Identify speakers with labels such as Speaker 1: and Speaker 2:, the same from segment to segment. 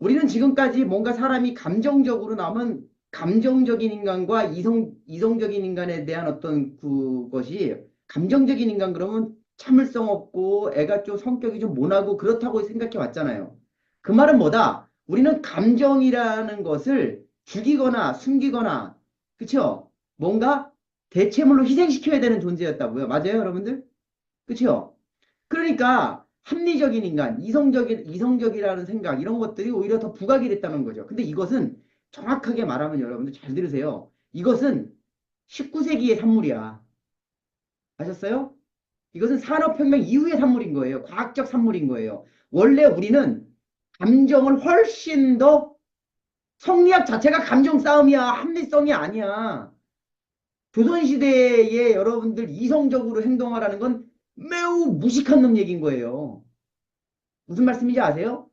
Speaker 1: 우리는 지금까지 뭔가 사람이 감정적으로 나오면 감정적인 인간과 이성적인 인간에 대한 어떤 그것이 감정적인 인간 그러면 참을성 없고 애가 좀 성격이 좀 모나고 그렇다고 생각해 왔잖아요. 그 말은 뭐다? 우리는 감정이라는 것을 죽이거나 숨기거나 그쵸? 뭔가 대체물로 희생시켜야 되는 존재였다고요. 맞아요, 여러분들? 그쵸? 그러니까 합리적인 인간, 이성적이라는 생각 이런 것들이 오히려 더 부각이 됐다는 거죠. 근데 이것은 정확하게 말하면 여러분들 잘 들으세요. 이것은 19세기의 산물이야. 아셨어요? 이것은 산업혁명 이후의 산물인 거예요. 과학적 산물인 거예요. 원래 우리는 감정을 훨씬 더 성리학 자체가 감정 싸움이야. 합리성이 아니야. 조선시대에 여러분들 이성적으로 행동하라는 건 매우 무식한 놈 얘기인 거예요. 무슨 말씀인지 아세요?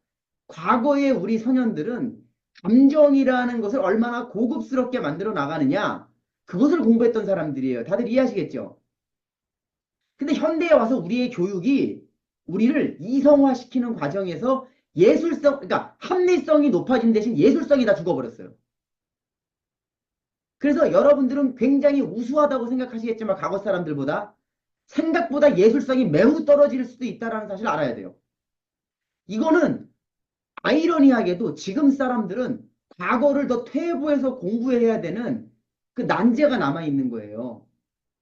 Speaker 1: 과거의 우리 소년들은 감정이라는 것을 얼마나 고급스럽게 만들어 나가느냐, 그것을 공부했던 사람들이에요. 다들 이해하시겠죠? 근데 현대에 와서 우리의 교육이 우리를 이성화시키는 과정에서 예술성, 그러니까 합리성이 높아진 대신 예술성이 다 죽어버렸어요. 그래서 여러분들은 굉장히 우수하다고 생각하시겠지만 과거 사람들보다 생각보다 예술성이 매우 떨어질 수도 있다는 사실을 알아야 돼요. 이거는 아이러니하게도 지금 사람들은 과거를 더 퇴보해서 공부해야 되는 그 난제가 남아있는 거예요.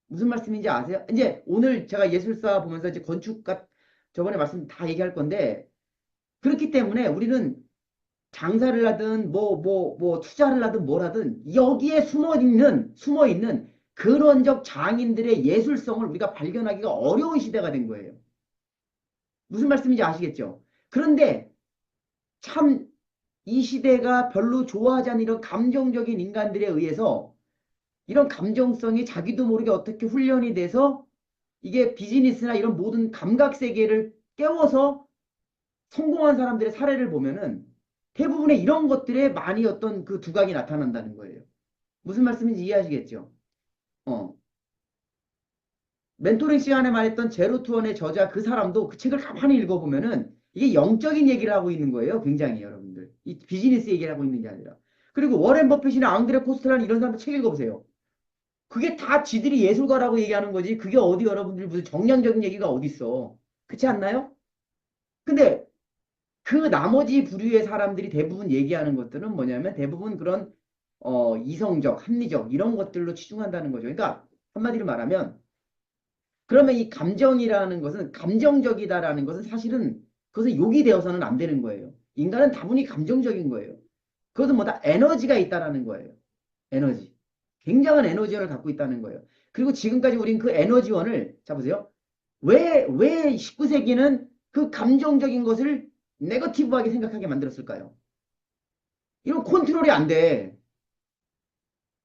Speaker 1: 무슨 말씀인지 아세요? 이제 오늘 제가 예술사 보면서 이제 건축가 저번에 말씀 다 얘기할 건데 그렇기 때문에 우리는 장사를 하든 뭐 투자를 하든 뭘 하든 여기에 숨어 있는 근원적 장인들의 예술성을 우리가 발견하기가 어려운 시대가 된 거예요. 무슨 말씀인지 아시겠죠? 그런데 참 이 시대가 별로 좋아하지 않는 이런 감정적인 인간들에 의해서 이런 감정성이 자기도 모르게 어떻게 훈련이 돼서 이게 비즈니스나 이런 모든 감각 세계를 깨워서 성공한 사람들의 사례를 보면은 대부분의 이런 것들에 많이 어떤 그 두각이 나타난다는 거예요. 무슨 말씀인지 이해하시겠죠? 어. 멘토링 시간에 말했던 제로 투원의 저자 그 사람도 그 책을 가만히 읽어보면은 이게 영적인 얘기를 하고 있는 거예요. 굉장히 여러분들. 이 비즈니스 얘기를 하고 있는 게 아니라. 그리고 워렌 버핏이나 앙드레 코스텔라는 이런 사람들 책 읽어보세요. 그게 다 지들이 예술가라고 얘기하는 거지. 그게 어디 여러분들 무슨 정량적인 얘기가 어디 있어. 그렇지 않나요? 근데 그 나머지 부류의 사람들이 대부분 얘기하는 것들은 뭐냐면 대부분 그런 이성적, 합리적 이런 것들로 치중한다는 거죠. 그러니까 한마디로 말하면 그러면 이 감정이라는 것은 감정적이다라는 것은 사실은 그것은 욕이 되어서는 안 되는 거예요. 인간은 다분히 감정적인 거예요. 그것은 뭐다 에너지가 있다라는 거예요. 에너지. 굉장한 에너지원을 갖고 있다는 거예요. 그리고 지금까지 우린 그 에너지원을 자 보세요. 왜 19세기는 그 감정적인 것을 네거티브하게 생각하게 만들었을까요? 이런 컨트롤이 안 돼.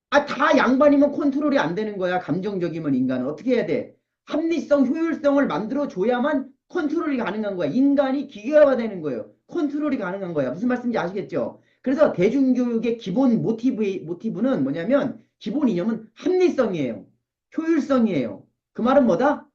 Speaker 1: 아, 다 양반이면 컨트롤이 안 되는 거야. 감정적이면 인간은. 어떻게 해야 돼? 합리성, 효율성을 만들어줘야만 컨트롤이 가능한 거야. 인간이 기계화되는 거예요. 컨트롤이 가능한 거야. 무슨 말씀인지 아시겠죠? 그래서 대중교육의 기본 모티브는 뭐냐면, 기본 이념은 합리성이에요. 효율성이에요. 그 말은 뭐다?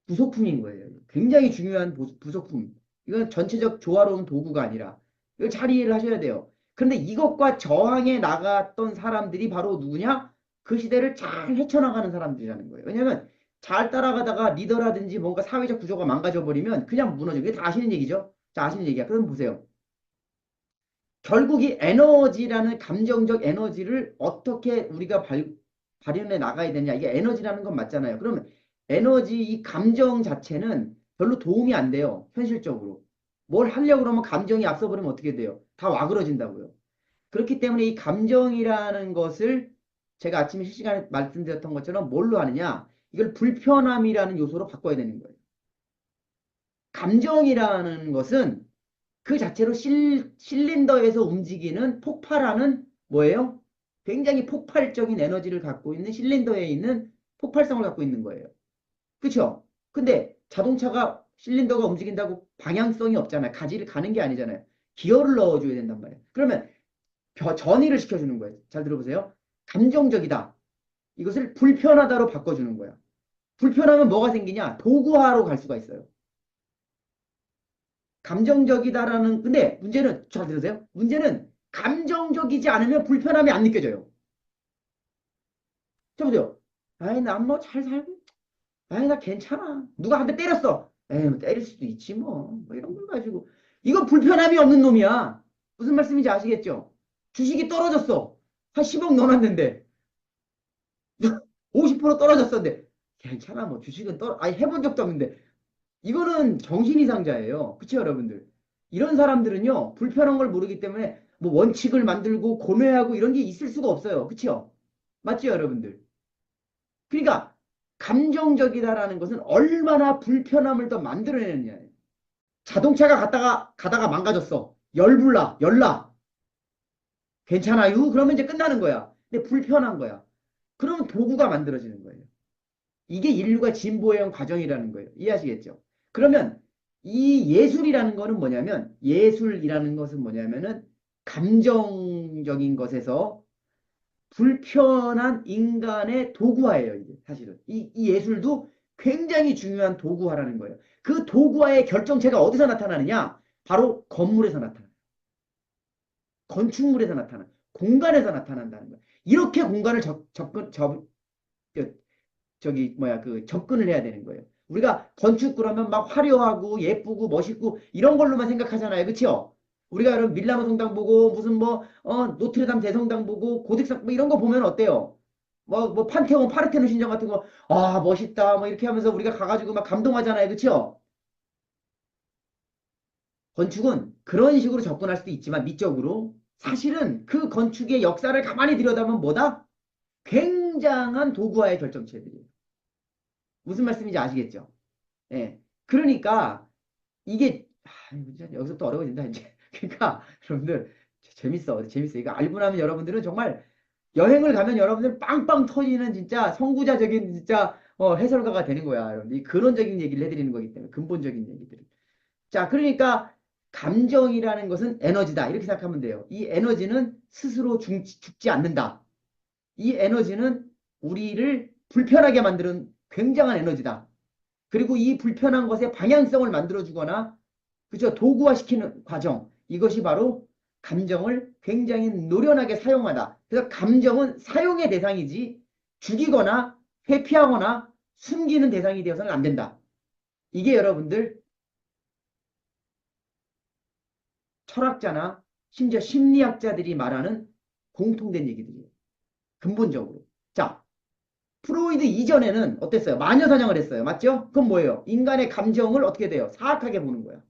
Speaker 1: 부속품인 거예요. 굉장히 중요한 부속품. 이건 전체적 조화로운 도구가 아니라 이걸 잘 이해를 하셔야 돼요. 그런데 이것과 저항해 나갔던 사람들이 바로 누구냐? 그 시대를 잘 헤쳐나가는 사람들이라는 거예요. 왜냐하면 잘 따라가다가 리더라든지 뭔가 사회적 구조가 망가져 버리면 그냥 무너져요. 이게 다 아시는 얘기죠? 자, 아시는 얘기야. 그럼 보세요. 결국 이 에너지라는 감정적 에너지를 어떻게 우리가 발현해 나가야 되냐. 이게 에너지라는 건 맞잖아요. 그러면 에너지, 이 감정 자체는 별로 도움이 안 돼요. 현실적으로. 뭘 하려고 그러면 감정이 앞서 버리면 어떻게 돼요? 다 와그러진다고요. 그렇기 때문에 이 감정이라는 것을 제가 아침에 실시간에 말씀드렸던 것처럼 뭘로 하느냐? 이걸 불편함이라는 요소로 바꿔야 되는 거예요. 감정이라는 것은 그 자체로 실린더에서 움직이는 폭발하는 뭐예요? 굉장히 폭발적인 에너지를 갖고 있는 실린더에 있는 폭발성을 갖고 있는 거예요. 그렇죠? 근데 자동차가 실린더가 움직인다고 방향성이 없잖아요. 가지를 가는 게 아니잖아요. 기어를 넣어줘야 된단 말이에요. 그러면 전이를 시켜주는 거예요. 잘 들어보세요. 감정적이다. 이것을 불편하다로 바꿔주는 거야. 불편하면 뭐가 생기냐? 도구화로 갈 수가 있어요. 감정적이다라는, 근데 문제는, 잘 들으세요? 문제는 감정적이지 않으면 불편함이 안 느껴져요. 저 보세요. 아이, 난 뭐 잘 살고, 아이, 나 괜찮아. 누가 한 대 때렸어. 에이, 뭐 때릴 수도 있지, 뭐. 뭐 이런 걸 가지고. 이거 불편함이 없는 놈이야. 무슨 말씀인지 아시겠죠? 주식이 떨어졌어. 한 10억 넣어놨는데. 50% 떨어졌었는데. 괜찮아, 뭐. 주식은 아니, 해본 적도 없는데. 이거는 정신이상자예요. 그쵸, 여러분들? 이런 사람들은요, 불편한 걸 모르기 때문에 뭐 원칙을 만들고 고뇌하고 이런 게 있을 수가 없어요. 그쵸? 맞죠, 여러분들? 그러니까, 감정적이다라는 것은 얼마나 불편함을 더 만들어내느냐예요. 자동차가 가다가 망가졌어. 열불나, 열나. 괜찮아요? 그러면 이제 끝나는 거야. 근데 불편한 거야. 그러면 도구가 만들어지는 거예요. 이게 인류가 진보해온 과정이라는 거예요. 이해하시겠죠? 그러면 이 예술이라는 거는 뭐냐면, 예술이라는 것은 뭐냐면은 감정적인 것에서 불편한 인간의 도구화예요, 이게 사실은. 이 예술도 굉장히 중요한 도구화라는 거예요. 그 도구화의 결정체가 어디서 나타나느냐? 바로 건물에서 나타나요. 건축물에서 나타나. 공간에서 나타난다는 거예요. 이렇게 공간을 접근을 해야 되는 거예요. 우리가 건축 그러면 막 화려하고 예쁘고 멋있고 이런 걸로만 생각하잖아요. 그렇죠? 우리가 여러분 밀라노 성당 보고 무슨 노트르담 대성당 보고 고딕성 뭐 이런 거 보면 어때요? 뭐 판테온 파르테논 신전 같은 거 아 멋있다 뭐 이렇게 하면서 우리가 가가지고 막 감동하잖아요. 그렇죠? 건축은 그런 식으로 접근할 수도 있지만 미적으로 사실은 그 건축의 역사를 가만히 들여다보면 뭐다? 굉장한 도구화의 결정체들이에요. 무슨 말씀인지 아시겠죠? 예. 그러니까 이게 여기서 또 어려워진다 이제. 그러니까 여러분들 재밌어. 재밌어. 이거 알고 나면 여러분들은 정말 여행을 가면 여러분들 빵빵 터지는 진짜 선구자적인 진짜 해설가가 되는 거야. 여러분. 이 근원적인 얘기를 해드리는 거기 때문에 근본적인 얘기들. 자, 그러니까 감정이라는 것은 에너지다. 이렇게 생각하면 돼요. 이 에너지는 스스로 죽지 않는다. 이 에너지는 우리를 불편하게 만드는 굉장한 에너지다. 그리고 이 불편한 것에 방향성을 만들어주거나, 그죠? 도구화시키는 과정. 이것이 바로 감정을 굉장히 노련하게 사용하다. 그래서 감정은 사용의 대상이지 죽이거나 회피하거나 숨기는 대상이 되어서는 안 된다. 이게 여러분들 철학자나 심지어 심리학자들이 말하는 공통된 얘기들이에요. 근본적으로. 자, 프로이드 이전에는 어땠어요? 마녀사냥을 했어요. 맞죠? 그건 뭐예요? 인간의 감정을 어떻게 돼요? 사악하게 보는 거야.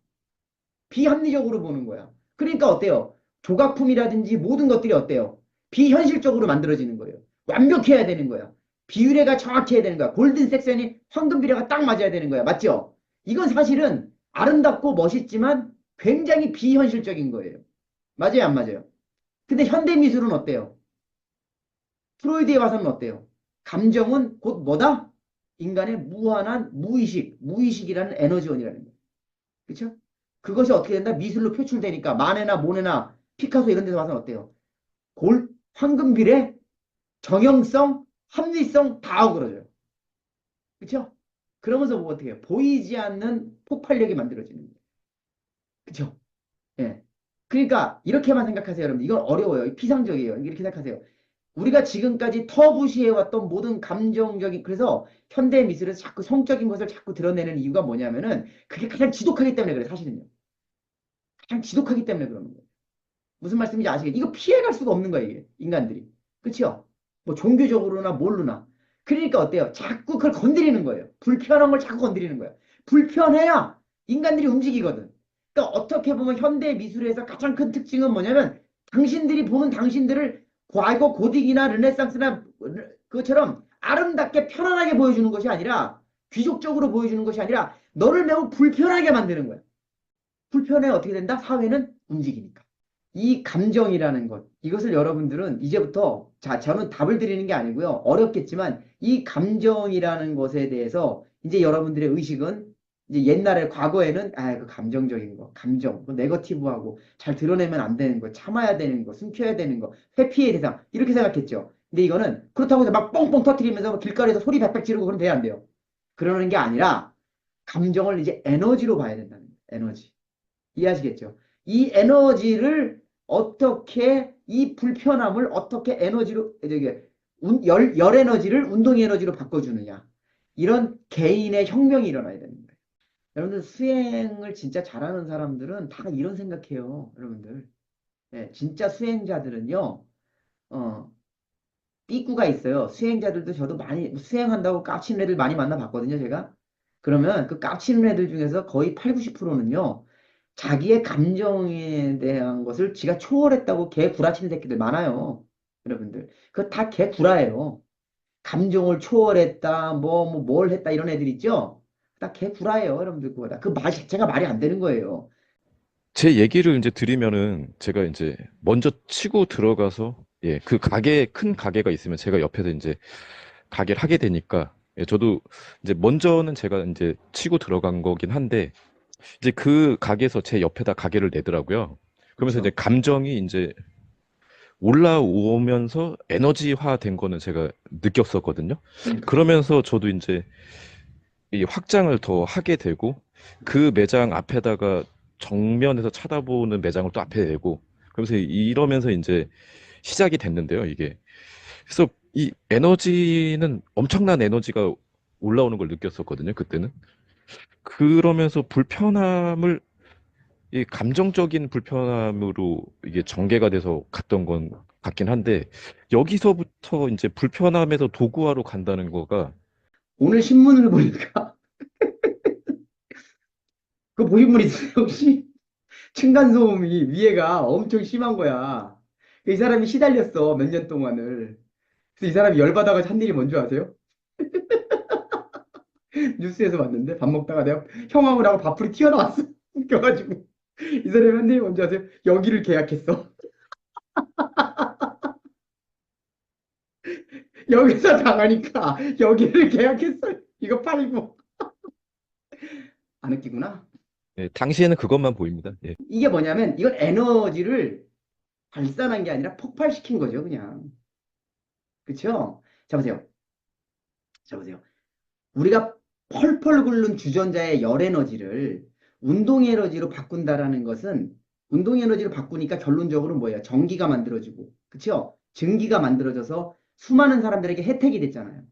Speaker 1: 비합리적으로 보는 거야. 그러니까 어때요? 조각품이라든지 모든 것들이 어때요? 비현실적으로 만들어지는 거예요. 완벽해야 되는 거야. 비율애가 정확해야 되는 거야. 골든 섹션이 황금 비례가 딱 맞아야 되는 거야. 맞죠? 이건 사실은 아름답고 멋있지만 굉장히 비현실적인 거예요. 맞아요, 안 맞아요? 근데 현대 미술은 어때요? 프로이드에 와서는 어때요? 감정은 곧 뭐다? 인간의 무한한 무의식이라는 에너지원이라는 거예요. 그렇죠? 그것이 어떻게 된다? 미술로 표출되니까 마네나 모네나 피카소 이런 데서 와서는 어때요? 황금비례, 정형성, 합리성 다 어그러져요. 그렇죠? 그러면서 뭐 어떻게 해요? 보이지 않는 폭발력이 만들어지는 거예요. 그렇죠? 예. 그러니까 이렇게만 생각하세요, 여러분. 이건 어려워요. 피상적이에요. 이렇게 생각하세요. 우리가 지금까지 터부시해왔던 모든 감정적인, 그래서 현대 미술에서 자꾸 성적인 것을 자꾸 드러내는 이유가 뭐냐면은 그게 가장 지독하기 때문에 그래, 사실은요. 가장 지독하기 때문에 그러는 거예요. 무슨 말씀인지 아시겠죠? 이거 피해갈 수가 없는 거예요, 이게. 인간들이. 그렇죠? 뭐 종교적으로나 뭘로나. 그러니까 어때요? 자꾸 그걸 건드리는 거예요. 불편한 걸 자꾸 건드리는 거예요. 불편해야 인간들이 움직이거든. 그러니까 어떻게 보면 현대 미술에서 가장 큰 특징은 뭐냐면 당신들이 보는 당신들을 과거 고딕이나 르네상스나 그것처럼 아름답게 편안하게 보여주는 것이 아니라 귀족적으로 보여주는 것이 아니라 너를 매우 불편하게 만드는 거야. 불편해 어떻게 된다? 사회는 움직이니까. 이 감정이라는 것, 이것을 여러분들은 이제부터, 자, 저는 답을 드리는 게 아니고요. 어렵겠지만, 이 감정이라는 것에 대해서 이제 여러분들의 의식은 이제 옛날에, 과거에는, 그 감정적인 거, 감정, 그 네거티브하고 잘 드러내면 안 되는 거, 참아야 되는 거, 숨겨야 되는 거, 회피의 대상, 이렇게 생각했죠. 근데 이거는 그렇다고 해서 막 뻥뻥 터트리면서 길거리에서 소리 백백 지르고 그러면 돼야 안 돼요. 그러는 게 아니라, 감정을 이제 에너지로 봐야 된다는 거예요. 에너지. 이해하시겠죠? 이 에너지를 어떻게, 이 불편함을 어떻게 에너지로, 저기, 열 에너지를 운동 에너지로 바꿔주느냐. 이런 개인의 혁명이 일어나야 되는 거예요. 여러분들 수행을 진짜 잘하는 사람들은 다 이런 생각해요. 여러분들. 네, 진짜 수행자들은요, 어, 삐꾸가 있어요. 수행자들도 저도 많이, 수행한다고 깝치는 애들 많이 만나봤거든요, 제가. 그러면 그 깝치는 애들 중에서 거의 8, 90%는요, 자기의 감정에 대한 것을 지가 초월했다고 개 구라치는 새끼들 많아요. 여러분들. 그거 다 개 구라예요. 감정을 초월했다, 뭘 했다, 이런 애들 있죠? 다 개 구라예요, 여러분들. 그거 다. 그 말 자체가 말이 안 되는 거예요.
Speaker 2: 제 얘기를 이제 드리면은 제가 이제 먼저 치고 들어가서 예, 그 가게 큰 가게가 있으면 제가 옆에서 이제 가게를 하게 되니까 예, 저도 이제 먼저는 제가 이제 치고 들어간 거긴 한데 이제 그 가게에서 제 옆에다 가게를 내더라고요. 그러면서 이제
Speaker 1: 그쵸?
Speaker 2: 감정이 이제 올라오면서 에너지화 된 거는 제가 느꼈었거든요.
Speaker 1: 그러니까요.
Speaker 2: 그러면서 저도 이제 이 확장을 더 하게 되고 그 매장 앞에다가 정면에서 쳐다보는 매장을 또 앞에 내고 그러면서 이러면서 이제 시작이 됐는데요, 이게. 그래서 이 에너지는 엄청난 에너지가 올라오는 걸 느꼈었거든요, 그때는. 그러면서 불편함을 이 감정적인 불편함으로 이게 전개가 돼서 갔던 건 같긴 한데 여기서부터 이제 불편함에서 도구화로 간다는 거가
Speaker 1: 오늘 신문을 보니까, 그거 보신 분 있어요, 혹시? 층간소음이 위에가 엄청 심한 거야. 이 사람이 시달렸어, 몇 년 동안을. 그래서 이 사람이 열받아가지고 한 일이 뭔지 아세요? 뉴스에서 봤는데 밥 먹다가 내가 형하고 나하고 밥풀이 튀어나왔어. 웃겨가지고. 이 사람이 한 일이 뭔지 아세요? 여기를 계약했어. 여기서 당하니까 여기를 계약했어. 이거 팔고. 안 웃기구나.
Speaker 2: 예, 당시에는 그것만 보입니다. 예.
Speaker 1: 이게 뭐냐면 이건 에너지를 발산한 게 아니라 폭발시킨 거죠, 그냥. 그쵸? 자, 보세요. 자, 보세요. 우리가 펄펄 끓는 주전자의 열 에너지를 운동 에너지로 바꾼다라는 것은 운동 에너지로 바꾸니까 결론적으로 뭐예요? 전기가 만들어지고, 그쵸? 증기가 만들어져서 수많은 사람들에게 혜택이 됐잖아요.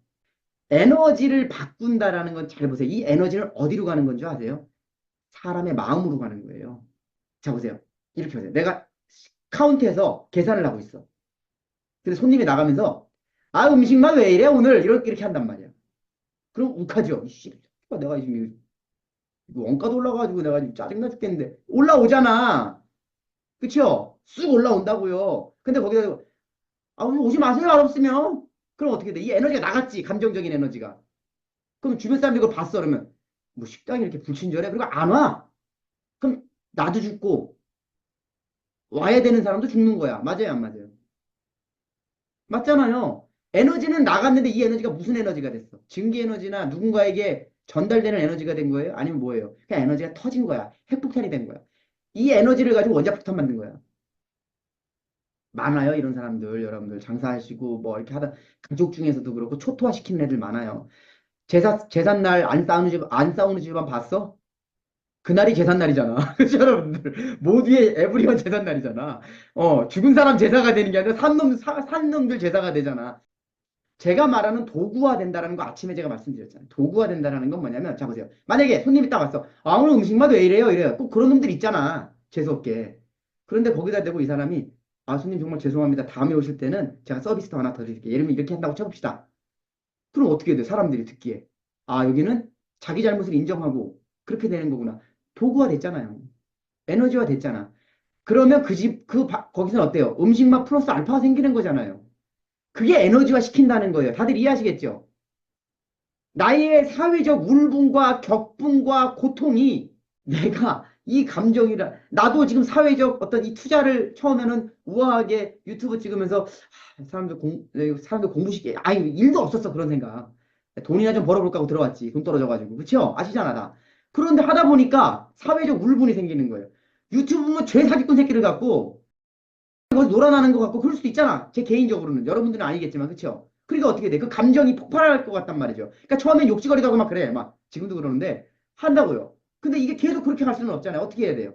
Speaker 1: 에너지를 바꾼다라는 건 잘 보세요. 이 에너지는 어디로 가는 건지 아세요? 사람의 마음으로 가는 거예요. 자, 보세요. 이렇게 보세요. 내가 카운트에서 계산을 하고 있어. 근데 손님이 나가면서 아, 음식 맛 왜 이래? 오늘 이렇게 한단 말이야. 그럼 욱하죠. 이씨, 내가 지금 원가도 올라가가지고 내가 지금 짜증나 죽겠는데 올라오잖아. 그쵸? 쑥 올라온다고요. 근데 거기다 아, 오늘 오지 마세요. 맛없으면. 그럼 어떻게 돼? 이 에너지가 나갔지. 감정적인 에너지가. 그럼 주변 사람들이 그걸 봤어. 그러면 뭐 식당이 이렇게 불친절해? 그리고 안 와. 그럼 나도 죽고 와야 되는 사람도 죽는 거야. 맞아요, 안 맞아요? 맞잖아요. 에너지는 나갔는데 이 에너지가 무슨 에너지가 됐어? 증기 에너지나 누군가에게 전달되는 에너지가 된 거예요? 아니면 뭐예요? 그냥 에너지가 터진 거야. 핵폭탄이 된 거야. 이 에너지를 가지고 원자폭탄 만든 거야. 많아요, 이런 사람들. 여러분들 장사하시고 뭐 이렇게 하다 가족 중에서도 그렇고 초토화 시키는 애들 많아요. 제삿날 안 싸우는 집안 봤어? 그날이 제삿날이잖아. 그죠, 여러분들? 모두의 에브리원 제삿날이잖아. 죽은 사람 제사가 되는 게 아니라 산 놈들 제사가 되잖아. 제가 말하는 도구화 된다는 거 아침에 제가 말씀드렸잖아요. 도구화 된다는 건 뭐냐면, 자, 보세요. 만약에 손님이 딱 왔어. 아, 오늘 음식 맛 왜 이래요? 이래요. 꼭 그런 놈들 있잖아. 재수없게. 그런데 거기다 대고 이 사람이, 아, 손님 정말 죄송합니다. 다음에 오실 때는 제가 서비스 더 하나 더 드릴게요. 예를 들면 이렇게 한다고 쳐봅시다. 그럼 어떻게 돼? 사람들이 듣기에. 아, 여기는 자기 잘못을 인정하고 그렇게 되는 거구나. 도구화 됐잖아요. 에너지화 됐잖아. 그러면 거기서는 어때요? 음식 맛 플러스 알파가 생기는 거잖아요. 그게 에너지화 시킨다는 거예요. 다들 이해하시겠죠? 나의 사회적 울분과 격분과 고통이 내가 이 감정이라 나도 지금 사회적 어떤 이 투자를 처음에는 우아하게 유튜브 찍으면서 사람들 공부시켜 아니 일도 없었어 그런 생각 돈이나 좀 벌어볼까 하고 들어왔지 돈 떨어져가지고 그쵸 아시잖아 다 그런데 하다 보니까 사회적 울분이 생기는 거예요 유튜브 보면 죄 사기꾼 새끼를 갖고 거기서 놀아나는 것 같고 그럴 수도 있잖아. 제 개인적으로는. 여러분들은 아니겠지만, 그쵸? 그러니까 어떻게 돼? 그 감정이 폭발할 것 같단 말이죠. 그러니까 처음엔 욕지거리도 하고 막 그래. 막 지금도 그러는데 한다고요. 근데 이게 계속 그렇게 갈 수는 없잖아요. 어떻게 해야 돼요?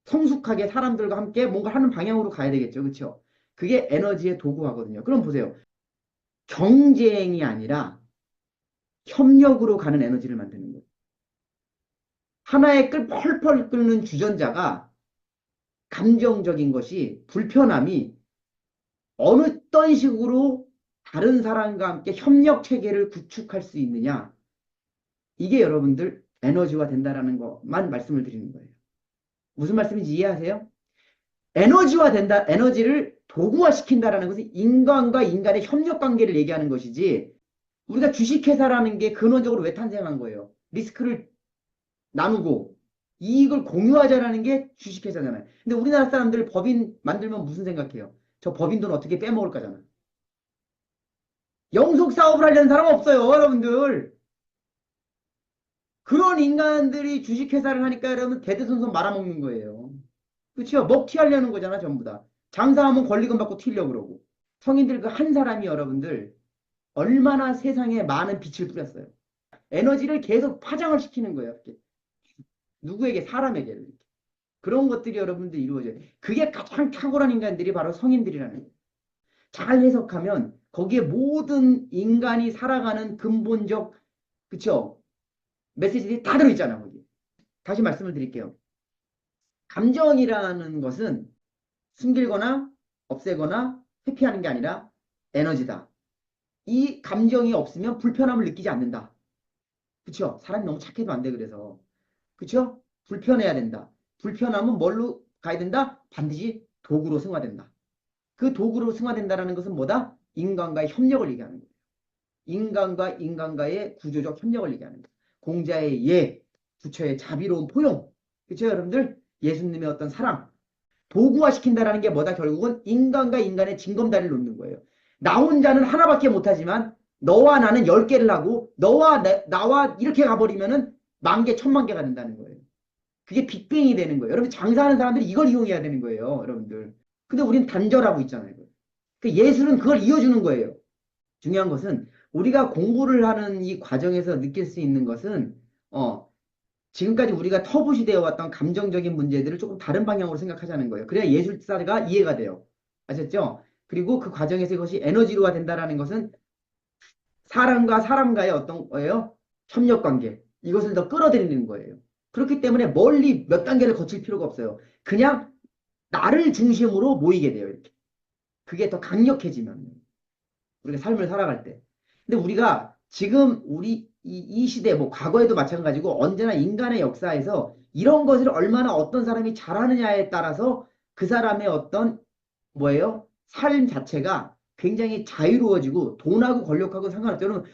Speaker 1: 성숙하게 사람들과 함께 뭔가 하는 방향으로 가야 되겠죠. 그렇죠? 그게 에너지의 도구화거든요. 그럼 보세요. 경쟁이 아니라 협력으로 가는 에너지를 만드는 거예요. 하나의 펄펄 끓는 주전자가 감정적인 것이 불편함이 어느 어떤 식으로 다른 사람과 함께 협력 체계를 구축할 수 있느냐. 이게 여러분들 에너지화 된다라는 것만 말씀을 드리는 거예요. 무슨 말씀인지 이해하세요? 에너지화 된다, 에너지를 도구화 시킨다라는 것은 인간과 인간의 협력 관계를 얘기하는 것이지 우리가 주식회사라는 게 근원적으로 왜 탄생한 거예요? 리스크를 나누고 이익을 공유하자라는 게 주식회사잖아요. 근데 우리나라 사람들 법인 만들면 무슨 생각해요? 저 법인 돈 어떻게 빼먹을 거잖아. 영속 사업을 하려는 사람 없어요, 여러분들. 그런 인간들이 주식회사를 하니까 여러분 대대손손 말아먹는 거예요. 그렇죠? 먹튀 하려는 거잖아, 전부 다. 장사하면 권리금 받고 튀려고 그러고. 성인들 그 한 사람이 여러분들 얼마나 세상에 많은 빛을 뿌렸어요. 에너지를 계속 파장을 시키는 거예요. 이렇게. 누구에게? 사람에게. 그런 것들이 여러분들 이루어져요. 그게 가장 탁월한 인간들이 바로 성인들이라는 거예요. 잘 해석하면 거기에 모든 인간이 살아가는 근본적, 그쵸? 메시지들이 다 들어있잖아, 거기. 다시 말씀을 드릴게요. 감정이라는 것은 숨기거나 없애거나 회피하는 게 아니라 에너지다. 이 감정이 없으면 불편함을 느끼지 않는다. 그쵸? 사람이 너무 착해도 안 돼, 그래서. 그쵸? 불편해야 된다. 불편함은 뭘로 가야 된다? 반드시 도구로 승화된다. 그 도구로 승화된다는 것은 뭐다? 인간과의 협력을 얘기하는 거예요. 인간과 인간과의 구조적 협력을 얘기하는 거예요. 공자의 예, 부처의 자비로운 포용. 그쵸, 여러분들? 예수님의 어떤 사랑. 도구화 시킨다라는 게 뭐다? 결국은 인간과 인간의 징검다리를 놓는 거예요. 나 혼자는 하나밖에 못하지만 너와 나는 10개를 하고 너와 나와 이렇게 가버리면은 10,000개, 1,000,000개가 된다는 거예요. 그게 빅뱅이 되는 거예요. 여러분 장사하는 사람들이 이걸 이용해야 되는 거예요. 여러분들. 근데 우리는 단절하고 있잖아요. 그 예술은 그걸 이어주는 거예요. 중요한 것은 우리가 공부를 하는 이 과정에서 느낄 수 있는 것은 지금까지 우리가 터부시되어 왔던 감정적인 문제들을 조금 다른 방향으로 생각하자는 거예요. 그래야 예술사가 이해가 돼요. 아셨죠? 그리고 그 과정에서 이것이 에너지로가 된다는 것은 사람과 사람과의 어떤 거예요? 협력 관계. 이것을 더 끌어들이는 거예요. 그렇기 때문에 멀리 몇 단계를 거칠 필요가 없어요. 그냥 나를 중심으로 모이게 돼요. 이렇게. 그게 더 강력해지면 우리가 삶을 살아갈 때. 근데 우리가 지금 우리 이 시대 뭐 과거에도 마찬가지고 언제나 인간의 역사에서 이런 것을 얼마나 어떤 사람이 잘하느냐에 따라서 그 사람의 어떤 뭐예요? 삶 자체가 굉장히 자유로워지고 돈하고 권력하고 상관없죠. 여러분,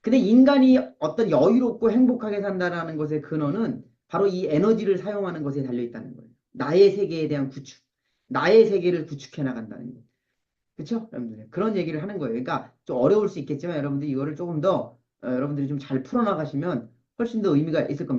Speaker 1: 근데 인간이 어떤 여유롭고 행복하게 산다는 것의 근원은 바로 이 에너지를 사용하는 것에 달려 있다는 거예요. 나의 세계에 대한 구축, 나의 세계를 구축해 나간다는 거예요. 그렇죠? 여러분들 그런 얘기를 하는 거예요. 그러니까 좀 어려울 수 있겠지만 여러분들이 이거를 조금 더 여러분들이 좀 잘 풀어나가시면 훨씬 더 의미가 있을 겁니다.